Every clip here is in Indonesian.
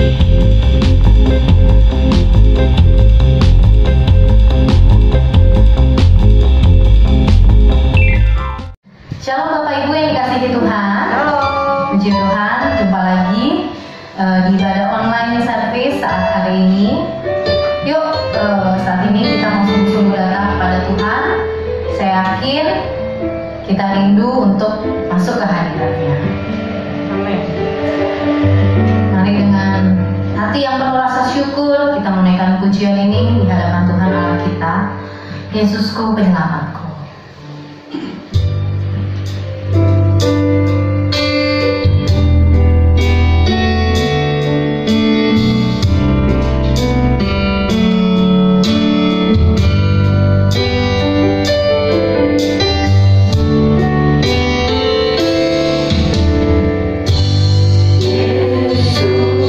Shalom Bapak Ibu yang dikasihi Tuhan. Halo. Puji Tuhan, jumpa lagi di ibadah online service saat hari ini. Yuk, saat ini kita mau sungguh-sungguh datang kepada Tuhan. Saya yakin kita rindu untuk masuk ke hadirat-Nya. Amin. Mari dengan hati yang penuh rasa syukur kita menaikkan pujian ini di hadapan Tuhan Allah kita. Yesusku penyelamatku. Yesus,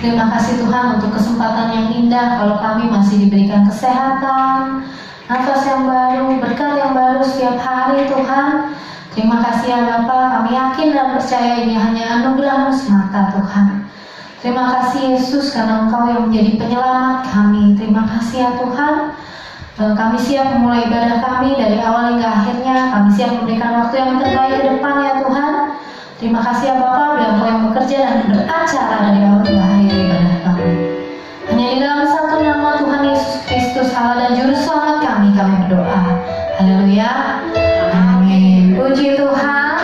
Terima kasih Tuhan untuk kesempatan yang indah kalau kami masih diberikan kesehatan, nafas yang baru, berkat yang baru setiap hari Tuhan. Terima kasih ya Bapa, kami yakin dan percaya ini hanya anugerah-Mu semata Tuhan. Terima kasih Yesus karena Engkau yang menjadi penyelamat kami. Terima kasih ya Tuhan. Kami siap memulai ibadah kami dari awal hingga akhirnya. Kami siap memberikan waktu yang terbaik ke depan ya Tuhan. Terima kasih ya Bapa, biar Engkau yang bekerja dan beracara dari awal hingga akhir ibadah kami. Hanya di dalam satu nama Tuhan Yesus Kristus Allah dan Juru Selamat kami berdoa. Haleluya. Amin. Puji Tuhan.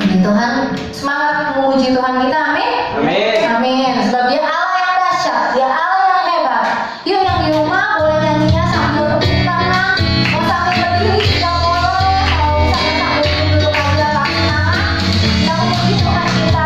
Puji Tuhan. Semangat memuji Tuhan kita. Amin. Amin. Amin. Sebab Dia Allah yang dahsyat, Dia Allah yang hebat. Yuk yang di rumah boleh nyanyinya sambil tepuk tangan. Mau sambil berdiri juga boleh. Kalau misalnya sambil duduk aja kasih tangan. Kita memuji Tuhan kita.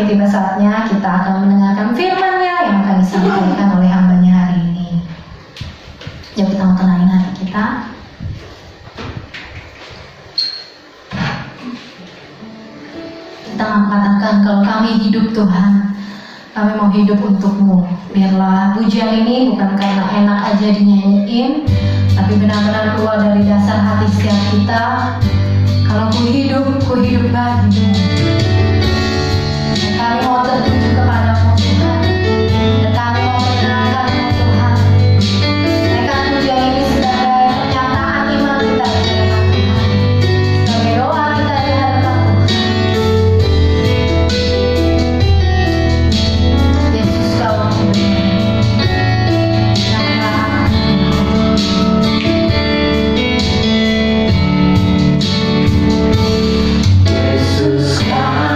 Oke, tiba saatnya kita akan mendengarkan firman-Nya yang akan disampaikan oleh hamba-Nya hari ini. Yuk kita mau kenalin hati kita. Kita mengatakan, kalau kami hidup Tuhan, kami mau hidup untuk-Mu. Biarlah pujian ini bukan karena enak aja dinyanyiin, tapi benar-benar keluar dari dasar hati setiap kita. Kalau ku hidup bagimu. Dan kami mau tertuju kepada-Mu Tuhan. Dan kami mau menyenangkan-Mu Tuhan. Naikkan pujian ini sebagai pernyataan iman kita di hadapan Tuhan. Sebagai doa kita di hadapan Tuhan. Yesus, Kau benar. Yesus, Kau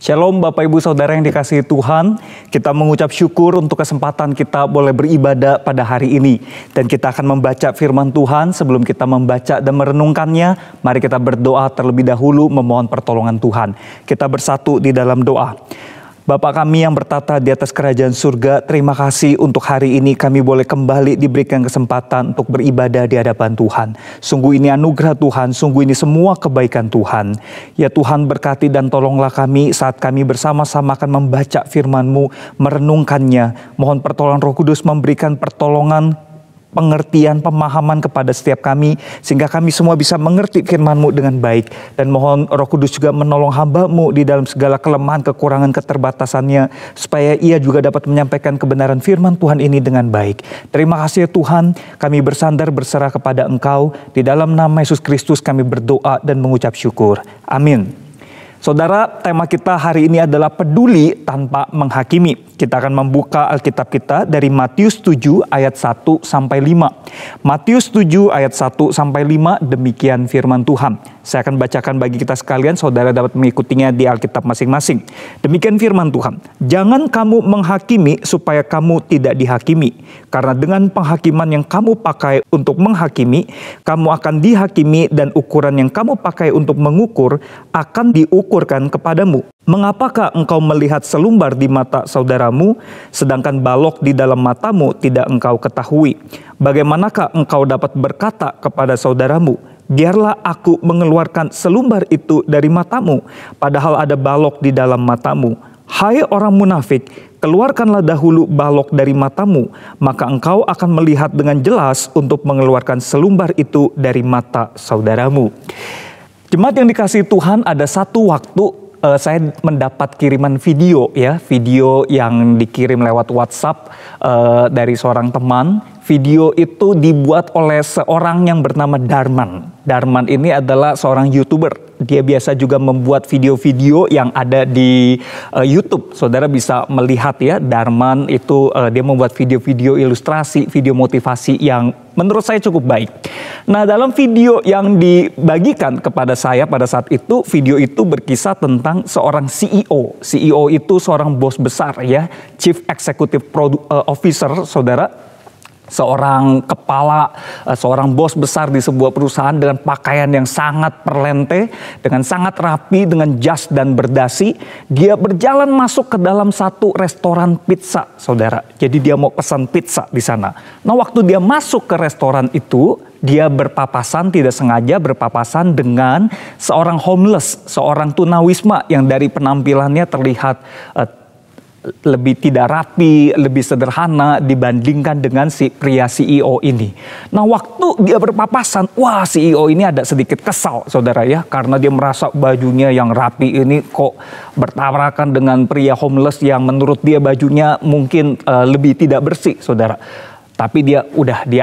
Shalom Bapak Ibu Saudara yang dikasihi Tuhan, kita mengucap syukur untuk kesempatan kita boleh beribadah pada hari ini. Dan kita akan membaca firman Tuhan. Sebelum kita membaca dan merenungkannya, mari kita berdoa terlebih dahulu memohon pertolongan Tuhan. Kita bersatu di dalam doa. Bapa kami yang bertata di atas kerajaan surga, terima kasih untuk hari ini kami boleh kembali diberikan kesempatan untuk beribadah di hadapan Tuhan. Sungguh ini anugerah Tuhan, sungguh ini semua kebaikan Tuhan. Ya Tuhan, berkati dan tolonglah kami saat kami bersama-sama akan membaca firman-Mu, merenungkannya. Mohon pertolongan Roh Kudus memberikan pertolongan, pengertian, pemahaman kepada setiap kami, sehingga kami semua bisa mengerti firman-Mu dengan baik. Dan mohon Roh Kudus juga menolong hamba-Mu di dalam segala kelemahan, kekurangan, keterbatasannya, supaya ia juga dapat menyampaikan kebenaran firman Tuhan ini dengan baik. Terima kasih ya Tuhan, kami bersandar berserah kepada Engkau. Di dalam nama Yesus Kristus kami berdoa dan mengucap syukur. Amin. Saudara, tema kita hari ini adalah peduli tanpa menghakimi. Kita akan membuka Alkitab kita dari Matius 7 ayat 1 sampai 5. Matius 7 ayat 1 sampai 5, demikian firman Tuhan. Saya akan bacakan bagi kita sekalian, saudara dapat mengikutinya di Alkitab masing-masing. Demikian firman Tuhan. Jangan kamu menghakimi supaya kamu tidak dihakimi. Karena dengan penghakiman yang kamu pakai untuk menghakimi, kamu akan dihakimi, dan ukuran yang kamu pakai untuk mengukur akan diukurkan kepadamu. Mengapakah engkau melihat selumbar di mata saudaramu, sedangkan balok di dalam matamu tidak engkau ketahui? Bagaimanakah engkau dapat berkata kepada saudaramu, biarlah aku mengeluarkan selumbar itu dari matamu, padahal ada balok di dalam matamu? Hai orang munafik, keluarkanlah dahulu balok dari matamu, maka engkau akan melihat dengan jelas untuk mengeluarkan selumbar itu dari mata saudaramu. Jemaat yang dikasihi Tuhan, ada satu waktu saya mendapat kiriman video yang dikirim lewat WhatsApp dari seorang teman. Video itu dibuat oleh seorang yang bernama Darman. Darman ini adalah seorang YouTuber. Dia biasa juga membuat video-video yang ada di YouTube. Saudara bisa melihat ya, Darman itu dia membuat video-video ilustrasi, video motivasi yang menurut saya cukup baik. Nah, dalam video yang dibagikan kepada saya pada saat itu, video itu berkisah tentang seorang CEO. CEO itu seorang bos besar ya, Chief Executive Officer, saudara. Seorang kepala, seorang bos besar di sebuah perusahaan dengan pakaian yang sangat perlente, dengan sangat rapi, dengan jas dan berdasi. Dia berjalan masuk ke dalam satu restoran pizza, saudara. Jadi dia mau pesan pizza di sana. Nah, waktu dia masuk ke restoran itu, dia berpapasan, tidak sengaja berpapasan dengan seorang homeless, seorang tunawisma yang dari penampilannya terlihat lebih tidak rapi, lebih sederhana dibandingkan dengan si pria CEO ini. Nah, waktu dia berpapasan, wah, CEO ini ada sedikit kesal, saudara ya, karena dia merasa bajunya yang rapi ini kok bertabrakan dengan pria homeless yang menurut dia bajunya mungkin lebih tidak bersih, saudara. Tapi dia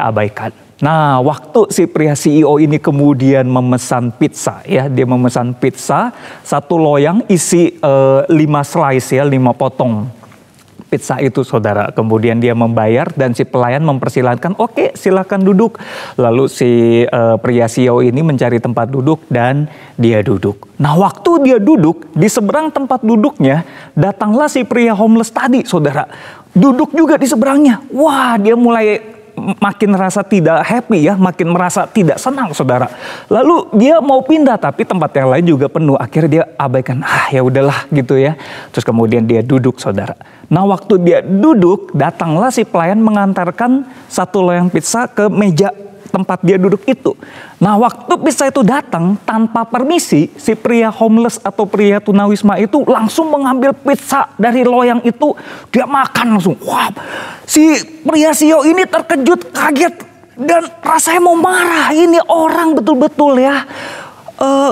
abaikan. Nah, waktu si pria CEO ini kemudian memesan pizza ya, dia memesan pizza satu loyang isi 5 slice ya, 5 potong pizza itu, saudara. Kemudian dia membayar dan si pelayan mempersilahkan, oke, silakan duduk. Lalu si pria CEO ini mencari tempat duduk dan dia duduk. Nah, waktu dia duduk, di seberang tempat duduknya datanglah si pria homeless tadi, saudara. Duduk juga di seberangnya. Wah, dia mulai makin merasa tidak happy ya, makin merasa tidak senang, saudara. Lalu dia mau pindah, tapi tempat yang lain juga penuh. Akhirnya dia abaikan, ya udahlah gitu ya. Terus kemudian dia duduk, saudara. Nah, waktu dia duduk, datanglah si pelayan mengantarkan satu loyang pizza ke meja tempat dia duduk itu. Nah, waktu pizza itu datang tanpa permisi, si pria homeless atau pria tunawisma itu langsung mengambil pizza dari loyang itu, dia makan langsung. Wah, si pria CEO ini terkejut, kaget, dan rasanya mau marah. Ini orang betul-betul ya,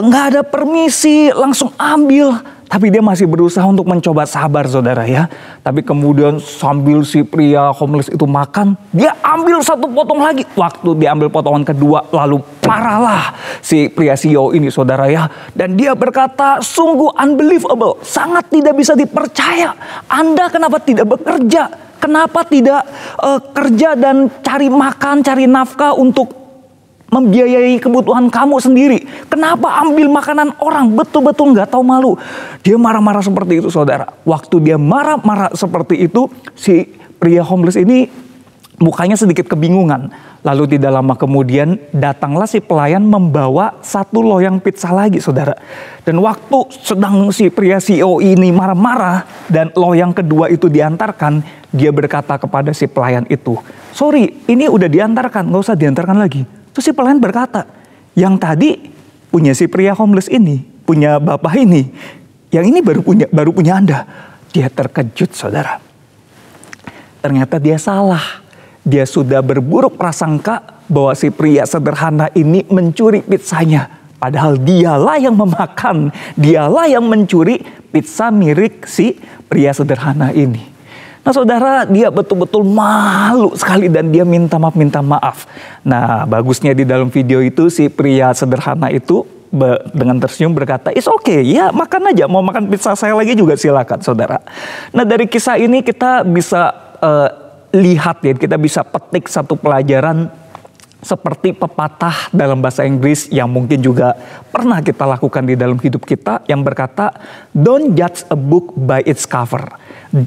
nggak ada permisi, langsung ambil. Tapi dia masih berusaha untuk mencoba sabar, saudara ya. Tapi kemudian sambil si pria homeless itu makan, dia ambil satu potong lagi. Waktu dia ambil potongan kedua, lalu marahlah si pria CEO ini, saudara ya. Dan dia berkata, sungguh unbelievable, sangat tidak bisa dipercaya. Anda kenapa tidak bekerja? Kenapa tidak kerja dan cari makan, cari nafkah untuk membiayai kebutuhan kamu sendiri. Kenapa ambil makanan orang? Betul-betul nggak tahu malu. Dia marah-marah seperti itu, saudara. Waktu dia marah-marah seperti itu, si pria homeless ini mukanya sedikit kebingungan. Lalu tidak lama kemudian datanglah si pelayan membawa 1 loyang pizza lagi, saudara. Dan waktu sedang si pria CEO ini marah-marah dan loyang kedua itu diantarkan, dia berkata kepada si pelayan itu, "Sorry, ini udah diantarkan, nggak usah diantarkan lagi." Terus si pelayan berkata, "Yang tadi punya si pria homeless ini, punya bapak ini, yang ini baru punya Anda." Dia terkejut, saudara. Ternyata dia salah. Dia sudah berburuk prasangka bahwa si pria sederhana ini mencuri pizzanya. Padahal dialah yang memakan, dialah yang mencuri pizza milik si pria sederhana ini. Nah saudara, dia betul-betul malu sekali dan dia minta maaf. Nah bagusnya di dalam video itu si pria sederhana itu dengan tersenyum berkata, "It's okay, ya makan aja, mau makan pizza saya lagi juga silakan," saudara. Nah dari kisah ini kita bisa lihat ya, kita bisa petik satu pelajaran seperti pepatah dalam bahasa Inggris yang mungkin juga pernah kita lakukan di dalam hidup kita yang berkata, "Don't judge a book by its cover."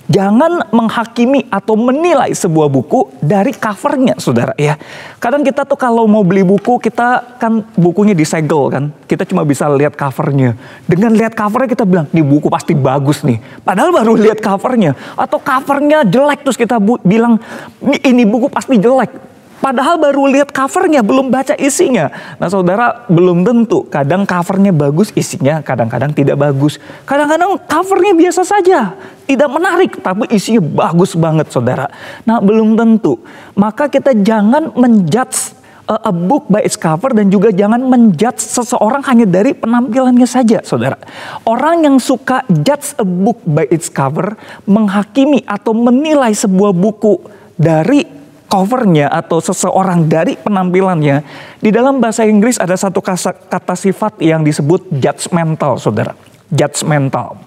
Jangan menghakimi atau menilai sebuah buku dari covernya, saudara ya. Kadang kita tuh kalau mau beli buku, kita kan bukunya disegel kan. Kita cuma bisa lihat covernya. Dengan lihat covernya kita bilang, "Nih buku pasti bagus nih." Padahal baru lihat covernya. Atau covernya jelek terus kita bilang, "Ini buku pasti jelek." Padahal baru lihat covernya, belum baca isinya. Nah saudara, belum tentu. Kadang covernya bagus, isinya kadang-kadang tidak bagus. Kadang-kadang covernya biasa saja, tidak menarik, tapi isinya bagus banget, saudara. Nah belum tentu. Maka kita jangan menjudge a book by its cover dan juga jangan menjudge seseorang hanya dari penampilannya saja, saudara. Orang yang suka judge a book by its cover, menghakimi atau menilai sebuah buku dari covernya atau seseorang dari penampilannya, di dalam bahasa Inggris ada satu kata sifat yang disebut judgmental, saudara. Judgmental.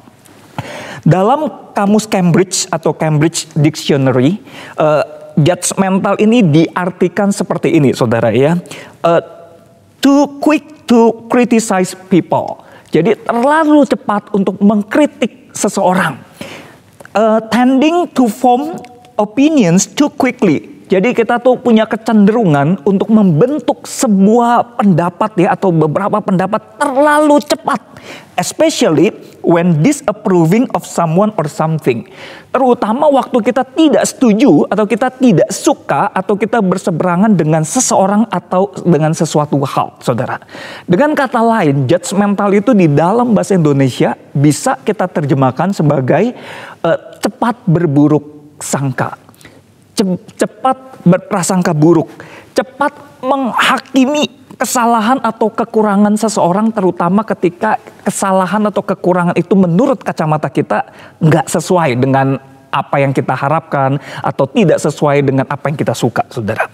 Dalam kamus Cambridge atau Cambridge Dictionary, judgmental ini diartikan seperti ini, saudara ya. Too quick to criticize people. Jadi terlalu cepat untuk mengkritik seseorang. Tending to form opinions too quickly. Jadi kita tuh punya kecenderungan untuk membentuk sebuah pendapat ya atau beberapa pendapat terlalu cepat. Especially when disapproving of someone or something. Terutama waktu kita tidak setuju atau kita tidak suka atau kita berseberangan dengan seseorang atau dengan sesuatu hal, saudara. Dengan kata lain, judgmental itu di dalam bahasa Indonesia bisa kita terjemahkan sebagai cepat berburuk sangka. Cepat berprasangka buruk, cepat menghakimi kesalahan atau kekurangan seseorang, terutama ketika kesalahan atau kekurangan itu menurut kacamata kita nggak sesuai dengan apa yang kita harapkan atau tidak sesuai dengan apa yang kita suka, saudara.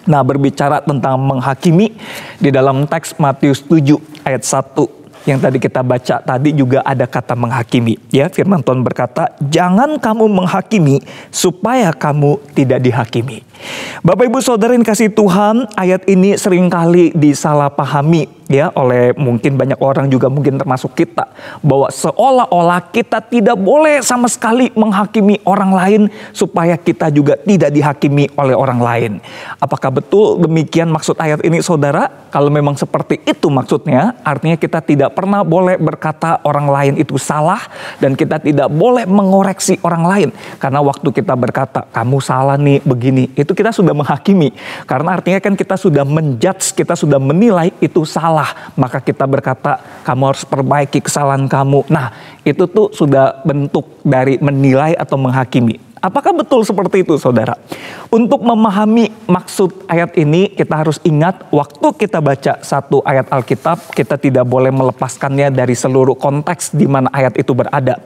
Nah, berbicara tentang menghakimi, di dalam teks Matius 7 ayat 1 yang tadi kita baca tadi juga ada kata menghakimi. Ya, firman Tuhan berkata, "Jangan kamu menghakimi supaya kamu tidak dihakimi." Bapak Ibu Saudara yang kasih Tuhan, ayat ini seringkali disalahpahami ya oleh mungkin banyak orang juga mungkin termasuk kita, bahwa seolah-olah kita tidak boleh sama sekali menghakimi orang lain supaya kita juga tidak dihakimi oleh orang lain. Apakah betul demikian maksud ayat ini, saudara? Kalau memang seperti itu maksudnya, artinya kita tidak pernah boleh berkata orang lain itu salah dan kita tidak boleh mengoreksi orang lain. Karena waktu kita berkata, "Kamu salah nih begini," itu kita sudah menghakimi. Karena artinya kan kita sudah menjudge, kita sudah menilai itu salah. Maka kita berkata, "Kamu harus perbaiki kesalahan kamu." Nah, itu tuh sudah bentuk dari menilai atau menghakimi. Apakah betul seperti itu, saudara? Untuk memahami maksud ayat ini, kita harus ingat waktu kita baca satu ayat Alkitab, kita tidak boleh melepaskannya dari seluruh konteks di mana ayat itu berada.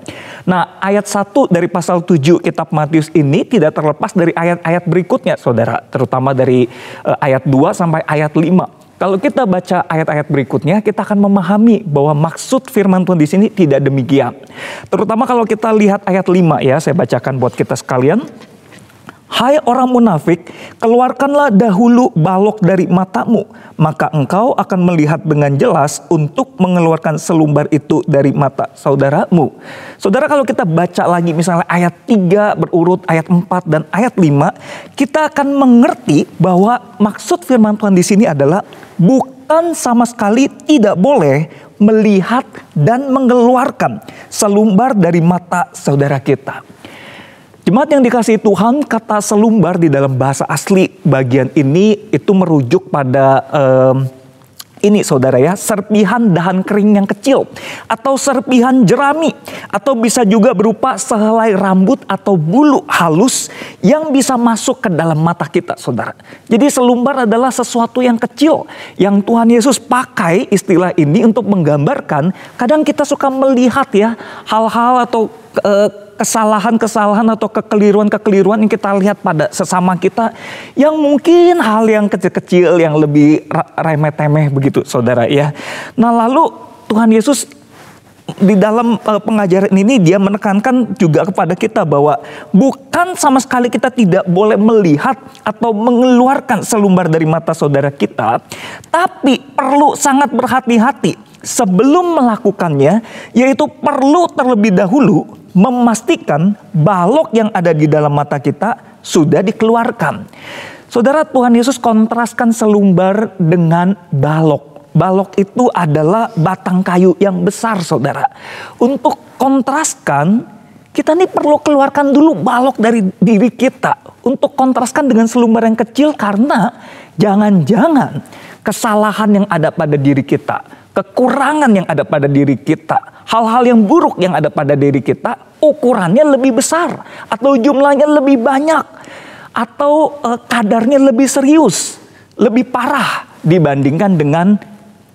Nah, ayat 1 dari pasal 7 kitab Matius ini tidak terlepas dari ayat-ayat berikutnya, saudara. Terutama dari ayat 2 sampai ayat 5. Kalau kita baca ayat-ayat berikutnya, kita akan memahami bahwa maksud firman Tuhan di sini tidak demikian. Terutama kalau kita lihat ayat 5 ya, saya bacakan buat kita sekalian. Hai orang munafik, keluarkanlah dahulu balok dari matamu, maka engkau akan melihat dengan jelas untuk mengeluarkan selumbar itu dari mata saudaramu. Saudara, kalau kita baca lagi misalnya ayat 3 berurut ayat 4 dan ayat 5, kita akan mengerti bahwa maksud firman Tuhan di sini adalah bukan sama sekali tidak boleh melihat dan mengeluarkan selumbar dari mata saudara kita. Jemaat yang dikasihi Tuhan, kata selumbar di dalam bahasa asli bagian ini itu merujuk pada ini saudara ya, serpihan dahan kering yang kecil atau serpihan jerami, atau bisa juga berupa sehelai rambut atau bulu halus yang bisa masuk ke dalam mata kita, saudara. Jadi selumbar adalah sesuatu yang kecil yang Tuhan Yesus pakai istilah ini untuk menggambarkan kadang kita suka melihat ya hal-hal atau kesalahan-kesalahan atau kekeliruan-kekeliruan yang kita lihat pada sesama kita, yang mungkin hal yang kecil-kecil yang lebih remeh-temeh begitu saudara ya. Nah lalu Tuhan Yesus di dalam pengajaran ini dia menekankan juga kepada kita bahwa bukan sama sekali kita tidak boleh melihat atau mengeluarkan selumbar dari mata saudara kita, tapi perlu sangat berhati-hati sebelum melakukannya, yaitu perlu terlebih dahulu memastikan balok yang ada di dalam mata kita sudah dikeluarkan. Saudara, Tuhan Yesus kontraskan selumbar dengan balok. Balok itu adalah batang kayu yang besar, saudara. Untuk kontraskan, kita nih perlu keluarkan dulu balok dari diri kita. Untuk kontraskan dengan selumbar yang kecil, karena jangan-jangan kesalahan yang ada pada diri kita, kekurangan yang ada pada diri kita, hal-hal yang buruk yang ada pada diri kita, ukurannya lebih besar, atau jumlahnya lebih banyak, atau kadarnya lebih serius, lebih parah dibandingkan dengan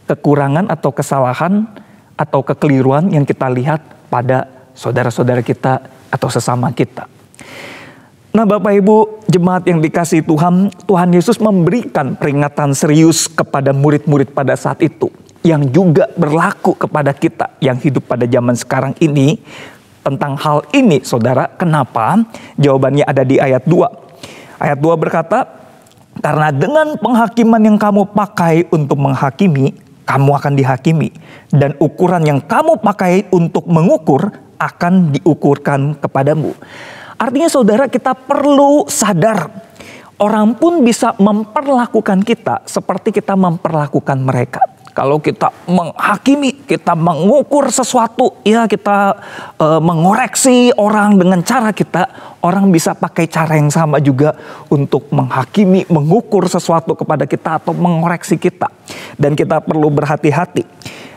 kekurangan atau kesalahan atau kekeliruan yang kita lihat pada saudara-saudara kita atau sesama kita. Nah Bapak Ibu jemaat yang dikasihi Tuhan, Tuhan Yesus memberikan peringatan serius kepada murid-murid pada saat itu, yang juga berlaku kepada kita yang hidup pada zaman sekarang ini tentang hal ini, saudara. Kenapa? Jawabannya ada di ayat 2. Ayat 2 berkata, karena dengan penghakiman yang kamu pakai untuk menghakimi, kamu akan dihakimi. Dan ukuran yang kamu pakai untuk mengukur akan diukurkan kepadamu. Artinya saudara, kita perlu sadar, orang pun bisa memperlakukan kita seperti kita memperlakukan mereka. Kalau kita menghakimi, kita mengukur sesuatu, ya kita mengoreksi orang dengan cara kita, orang bisa pakai cara yang sama juga untuk menghakimi, mengukur sesuatu kepada kita atau mengoreksi kita. Dan kita perlu berhati-hati.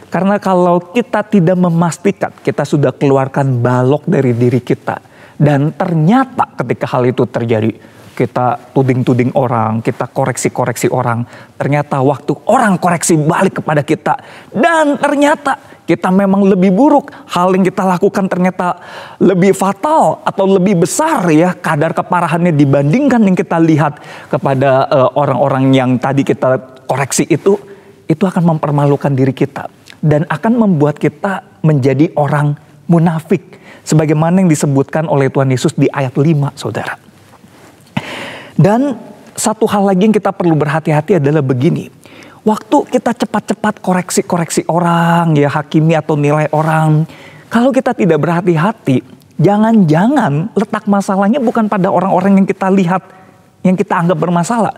Karena kalau kita tidak memastikan kita sudah keluarkan balok dari diri kita, dan ternyata ketika hal itu terjadi, kita tuding-tuding orang, kita koreksi-koreksi orang. Ternyata waktu orang koreksi balik kepada kita, dan ternyata kita memang lebih buruk, hal yang kita lakukan ternyata lebih fatal atau lebih besar ya kadar keparahannya dibandingkan yang kita lihat kepada orang-orang yang tadi kita koreksi itu akan mempermalukan diri kita dan akan membuat kita menjadi orang munafik, sebagaimana yang disebutkan oleh Tuhan Yesus di ayat 5, saudara. Dan satu hal lagi yang kita perlu berhati-hati adalah begini. Waktu kita cepat-cepat koreksi-koreksi orang, ya hakimi atau nilai orang. Kalau kita tidak berhati-hati, jangan-jangan letak masalahnya bukan pada orang-orang yang kita lihat, yang kita anggap bermasalah.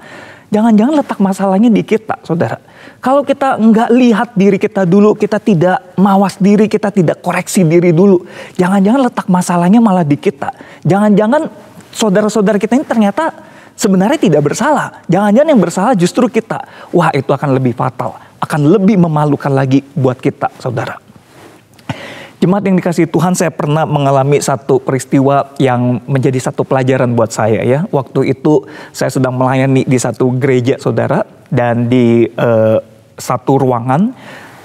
Jangan-jangan letak masalahnya di kita, saudara. Kalau kita nggak lihat diri kita dulu, kita tidak mawas diri, kita tidak koreksi diri dulu. Jangan-jangan letak masalahnya malah di kita. Jangan-jangan saudara-saudara kita ini ternyata sebenarnya tidak bersalah. Jangan-jangan yang bersalah justru kita. Wah, itu akan lebih fatal. Akan lebih memalukan lagi buat kita, saudara. Jemaat yang dikasihi Tuhan, saya pernah mengalami satu peristiwa yang menjadi satu pelajaran buat saya ya. Waktu itu saya sedang melayani di satu gereja, saudara. Dan di satu ruangan.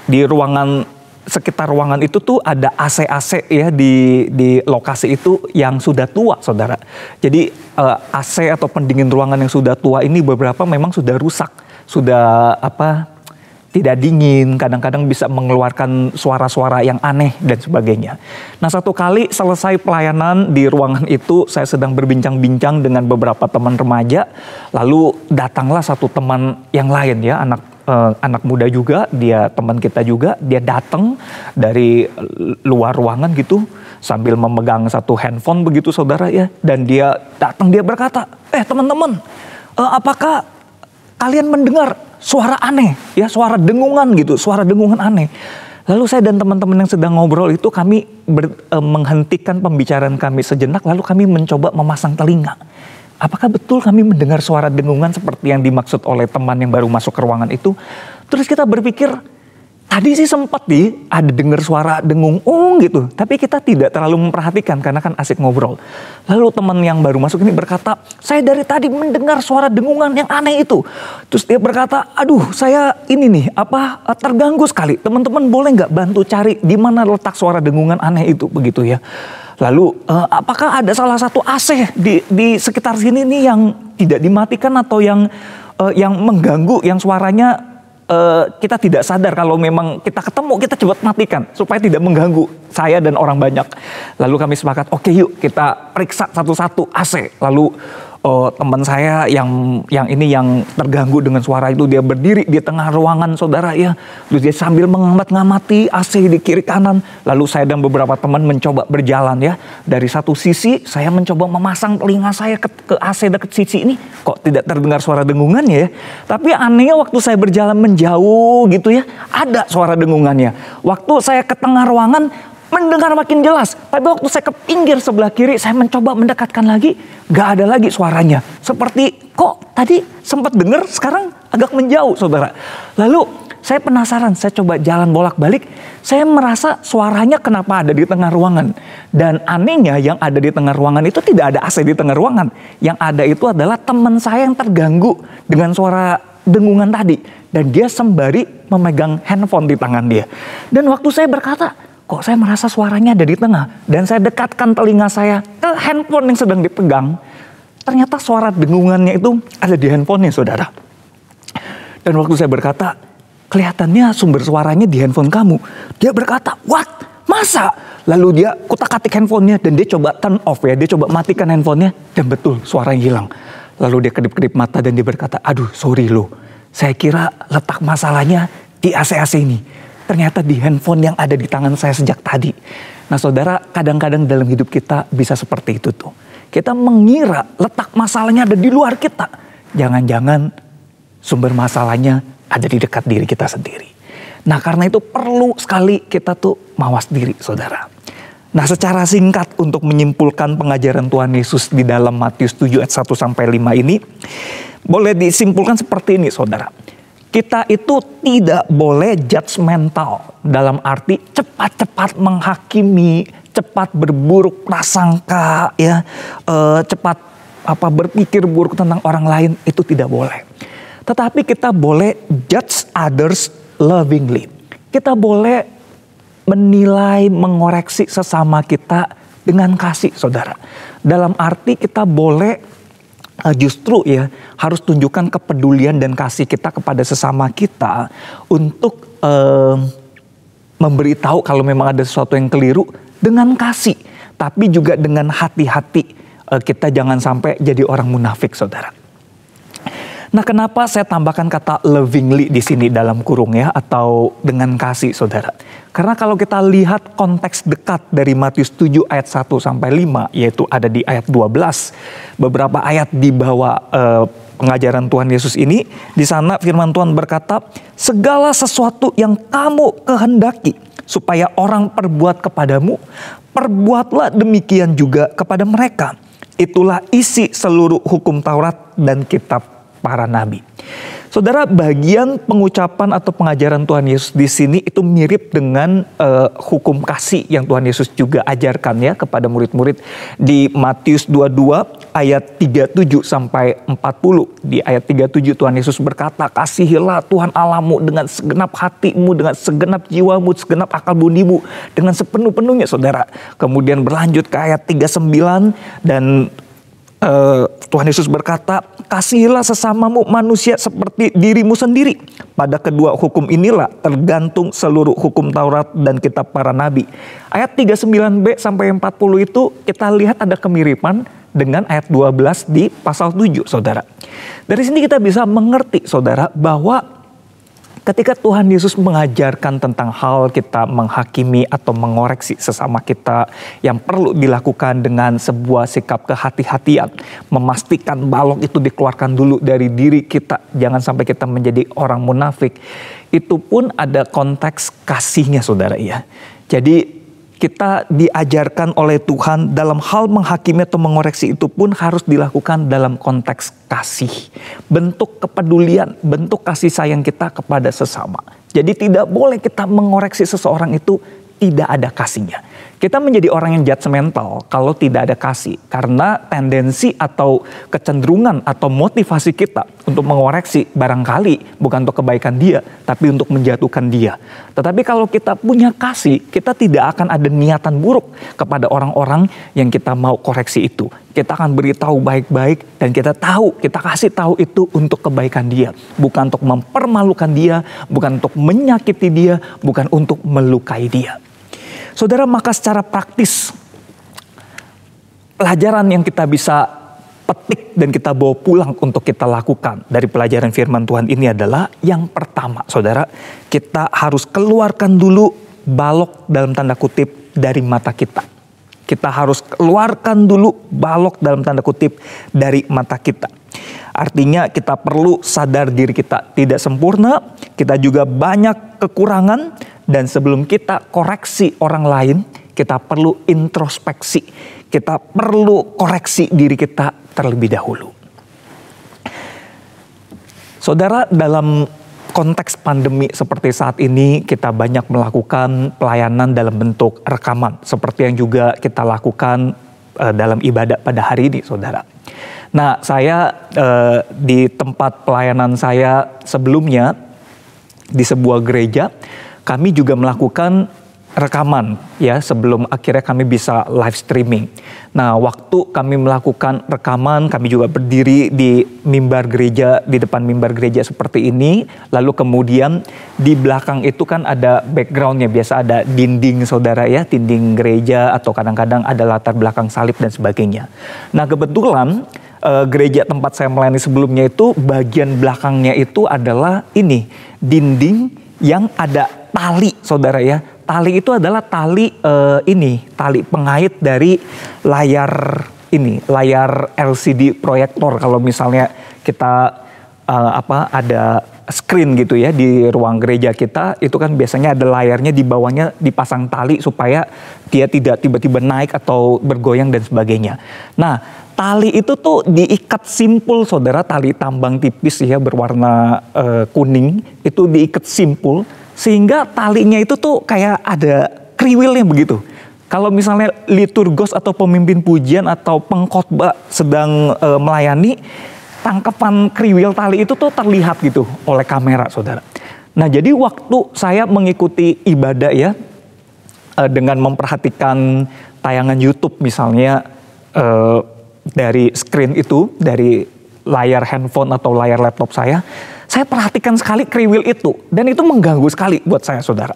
Di ruangan, sekitar ruangan itu tuh ada AC-AC ya di lokasi itu yang sudah tua, saudara. Jadi AC atau pendingin ruangan yang sudah tua ini beberapa memang sudah rusak, sudah tidak dingin, kadang-kadang bisa mengeluarkan suara-suara yang aneh dan sebagainya. Nah, satu kali selesai pelayanan di ruangan itu, saya sedang berbincang-bincang dengan beberapa teman remaja, lalu datanglah satu teman yang lain ya, anak muda juga, dia teman kita juga, dia datang dari luar ruangan gitu, sambil memegang satu handphone begitu saudara ya, dan dia datang, dia berkata, teman-teman, apakah kalian mendengar suara aneh, ya suara dengungan gitu, suara dengungan aneh. Lalu saya dan teman-teman yang sedang ngobrol itu kami menghentikan pembicaraan kami sejenak, lalu kami mencoba memasang telinga. Apakah betul kami mendengar suara dengungan seperti yang dimaksud oleh teman yang baru masuk ke ruangan itu? Terus kita berpikir, tadi sih sempat ada dengar suara dengung gitu. Tapi kita tidak terlalu memperhatikan karena kan asik ngobrol. Lalu teman yang baru masuk ini berkata, saya dari tadi mendengar suara dengungan yang aneh itu. Terus dia berkata, aduh saya ini nih terganggu sekali. Teman-teman boleh nggak bantu cari di mana letak suara dengungan aneh itu begitu ya. Lalu apakah ada salah satu AC di sekitar sini nih yang tidak dimatikan atau yang mengganggu, yang suaranya kita tidak sadar, kalau memang kita ketemu kita cepat matikan supaya tidak mengganggu saya dan orang banyak. Lalu kami sepakat, oke yuk kita periksa satu-satu AC. Lalu teman saya yang terganggu dengan suara itu, dia berdiri di tengah ruangan saudara ya. Terus dia sambil mengamati AC di kiri kanan. Lalu saya dan beberapa teman mencoba berjalan ya. Dari satu sisi saya mencoba memasang telinga saya ke AC dekat sisi ini. Kok tidak terdengar suara dengungannya ya. Tapi anehnya waktu saya berjalan menjauh gitu ya, ada suara dengungannya. Waktu saya ke tengah ruangan mendengar makin jelas. Tapi waktu saya ke pinggir sebelah kiri, saya mencoba mendekatkan lagi, gak ada lagi suaranya. Seperti kok tadi sempat dengar, sekarang agak menjauh saudara. Lalu saya penasaran, saya coba jalan bolak-balik, saya merasa suaranya kenapa ada di tengah ruangan. Dan anehnya yang ada di tengah ruangan itu tidak ada AC di tengah ruangan. Yang ada itu adalah teman saya yang terganggu dengan suara dengungan tadi. Dan dia sembari memegang handphone di tangan dia. Dan waktu saya berkata, kok saya merasa suaranya ada di tengah, dan saya dekatkan telinga saya ke handphone yang sedang dipegang, ternyata suara dengungannya itu ada di handphonenya saudara. Dan waktu saya berkata, kelihatannya sumber suaranya di handphone kamu. Dia berkata, what? Masa? Lalu dia kutak-katik handphonenya dan dia coba turn off ya, dia coba matikan handphonenya dan betul suaranya hilang. Lalu dia kedip-kedip mata dan dia berkata, aduh sorry loh, saya kira letak masalahnya di AC-AC ini. Ternyata di handphone yang ada di tangan saya sejak tadi. Nah saudara, kadang-kadang dalam hidup kita bisa seperti itu tuh. Kita mengira letak masalahnya ada di luar kita. Jangan-jangan sumber masalahnya ada di dekat diri kita sendiri. Nah karena itu perlu sekali kita tuh mawas diri saudara. Nah secara singkat untuk menyimpulkan pengajaran Tuhan Yesus di dalam Matius 7 ayat 1-5 ini. Boleh disimpulkan seperti ini saudara. Kita itu tidak boleh judgmental dalam arti cepat-cepat menghakimi, cepat berburuk prasangka, ya, cepat berpikir buruk tentang orang lain, itu tidak boleh. Tetapi kita boleh judge others lovingly. Kita boleh menilai, mengoreksi sesama kita dengan kasih, saudara. Dalam arti kita boleh justru ya harus tunjukkan kepedulian dan kasih kita kepada sesama kita untuk memberitahu kalau memang ada sesuatu yang keliru dengan kasih, tapi juga dengan hati-hati. Kita jangan sampai jadi orang munafik, saudara. Nah, kenapa saya tambahkan kata lovingly di sini dalam kurung ya, atau dengan kasih, saudara? Karena kalau kita lihat konteks dekat dari Matius 7 ayat 1-5, yaitu ada di ayat 12, beberapa ayat di bawah pengajaran Tuhan Yesus ini, di sana firman Tuhan berkata, segala sesuatu yang kamu kehendaki supaya orang perbuat kepadamu, perbuatlah demikian juga kepada mereka. Itulah isi seluruh hukum Taurat dan kitab para nabi. Saudara, bagian pengucapan atau pengajaran Tuhan Yesus di sini itu mirip dengan hukum kasih yang Tuhan Yesus juga ajarkan ya kepada murid-murid di Matius 22 ayat 37-40. Di ayat 37 Tuhan Yesus berkata, kasihilah Tuhan Allahmu dengan segenap hatimu, dengan segenap jiwamu, segenap akal budimu, dengan sepenuh-penuhnya, saudara. Kemudian berlanjut ke ayat 39 dan Tuhan Yesus berkata, kasihilah sesamamu manusia seperti dirimu sendiri. Pada kedua hukum inilah tergantung seluruh hukum Taurat dan kitab para nabi. Ayat 39b sampai 40 itu kita lihat ada kemiripan dengan ayat 12 di pasal 7, saudara. Dari sini kita bisa mengerti, saudara, bahwa ketika Tuhan Yesus mengajarkan tentang hal kita menghakimi atau mengoreksi sesama kita yang perlu dilakukan dengan sebuah sikap kehati-hatian, memastikan balok itu dikeluarkan dulu dari diri kita, jangan sampai kita menjadi orang munafik. Itu pun ada konteks kasihnya, saudara ya. Jadi kita diajarkan oleh Tuhan dalam hal menghakimi atau mengoreksi itu pun harus dilakukan dalam konteks kasih. Bentuk kepedulian, bentuk kasih sayang kita kepada sesama. Jadi tidak boleh kita mengoreksi seseorang itu tidak ada kasihnya. Kita menjadi orang yang judgmental kalau tidak ada kasih. Karena tendensi atau kecenderungan atau motivasi kita untuk mengoreksi barangkali bukan untuk kebaikan dia, tapi untuk menjatuhkan dia. Tetapi kalau kita punya kasih, kita tidak akan ada niatan buruk kepada orang-orang yang kita mau koreksi itu. Kita akan beritahu baik-baik dan kita kasih tahu itu untuk kebaikan dia. Bukan untuk mempermalukan dia, bukan untuk menyakiti dia, bukan untuk melukai dia. Saudara, maka secara praktis pelajaran yang kita bisa petik dan kita bawa pulang untuk kita lakukan dari pelajaran firman Tuhan ini adalah yang pertama, saudara, kita harus keluarkan dulu balok dalam tanda kutip dari mata kita. Kita harus keluarkan dulu balok dalam tanda kutip dari mata kita. Artinya kita perlu sadar diri kita tidak sempurna, kita juga banyak kekurangan, dan sebelum kita koreksi orang lain, kita perlu introspeksi. Kita perlu koreksi diri kita terlebih dahulu. Saudara, dalam konteks pandemi seperti saat ini, kita banyak melakukan pelayanan dalam bentuk rekaman. Seperti yang juga kita lakukan dalam ibadah pada hari ini, saudara. Nah, saya di tempat pelayanan saya sebelumnya, di sebuah gereja, kami juga melakukan rekaman ya sebelum akhirnya kami bisa live streaming. Nah, waktu kami melakukan rekaman, kami juga berdiri di mimbar gereja, di depan mimbar gereja seperti ini. Lalu kemudian di belakang itu kan ada backgroundnya, biasa ada dinding, saudara ya, dinding gereja atau kadang-kadang ada latar belakang salib dan sebagainya. Nah, kebetulan gereja tempat saya melayani sebelumnya itu bagian belakangnya itu adalah ini, dinding yang ada tali, saudara ya. Tali itu adalah tali tali pengait dari layar LCD proyektor. Kalau misalnya kita ada screen gitu ya di ruang gereja kita, itu kan biasanya ada layarnya, di bawahnya dipasang tali supaya dia tidak tiba-tiba naik atau bergoyang dan sebagainya. Nah, tali itu tuh diikat simpul, saudara, tali tambang tipis ya berwarna kuning, itu diikat simpul. Sehingga talinya itu tuh kayak ada kriwilnya begitu. Kalau misalnya liturgos atau pemimpin pujian atau pengkhotbah sedang melayani, tangkapan kriwil tali itu tuh terlihat gitu oleh kamera, saudara. Nah, jadi waktu saya mengikuti ibadah ya, dengan memperhatikan tayangan YouTube misalnya dari screen itu, dari layar handphone atau layar laptop saya perhatikan sekali kriwil itu. Dan itu mengganggu sekali buat saya, saudara.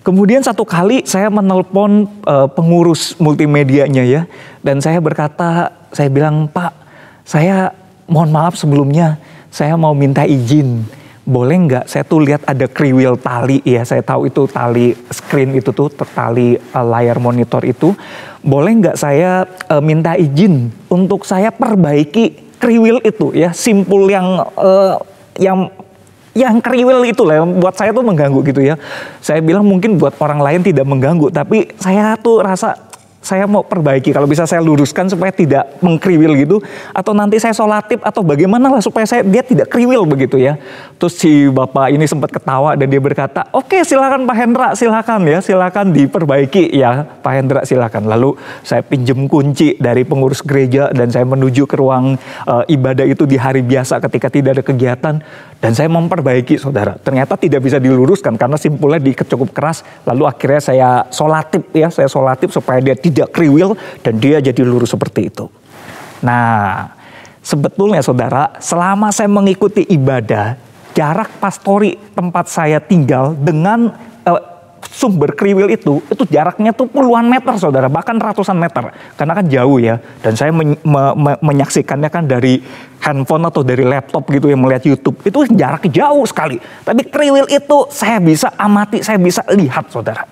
Kemudian satu kali saya menelpon pengurus multimedianya ya. Dan saya berkata, saya bilang, Pak, saya mohon maaf sebelumnya, saya mau minta izin. Boleh nggak saya tuh lihat ada kriwil tali ya. Saya tahu itu tali screen itu tuh, tali layar monitor itu. Boleh nggak saya minta izin untuk saya perbaiki kriwil itu ya. Simpul yang kriwil itu lah, buat saya tuh mengganggu gitu ya. Saya bilang mungkin buat orang lain tidak mengganggu, tapi saya tuh rasa saya mau perbaiki, kalau bisa saya luruskan supaya tidak mengkriwil gitu, atau nanti saya sholatip atau bagaimana lah supaya dia tidak kriwil begitu ya. Terus si bapak ini sempat ketawa dan dia berkata, oke, silakan Pak Hendra, silakan ya, silakan diperbaiki ya Pak Hendra, silakan. Lalu saya pinjem kunci dari pengurus gereja dan saya menuju ke ruang ibadah itu di hari biasa ketika tidak ada kegiatan, dan saya memperbaiki, saudara. Ternyata tidak bisa diluruskan karena simpulnya diikat cukup keras. Lalu akhirnya saya sholatip supaya dia tidak kriwil dan dia jadi lurus seperti itu. Nah, sebetulnya saudara, selama saya mengikuti ibadah, jarak pastori tempat saya tinggal dengan sumber kriwil itu jaraknya tuh puluhan meter saudara, bahkan ratusan meter. Karena kan jauh ya, dan saya menyaksikannya kan dari handphone atau dari laptop gitu yang melihat YouTube. Itu jaraknya jauh sekali. Tapi kriwil itu saya bisa amati, saya bisa lihat saudara.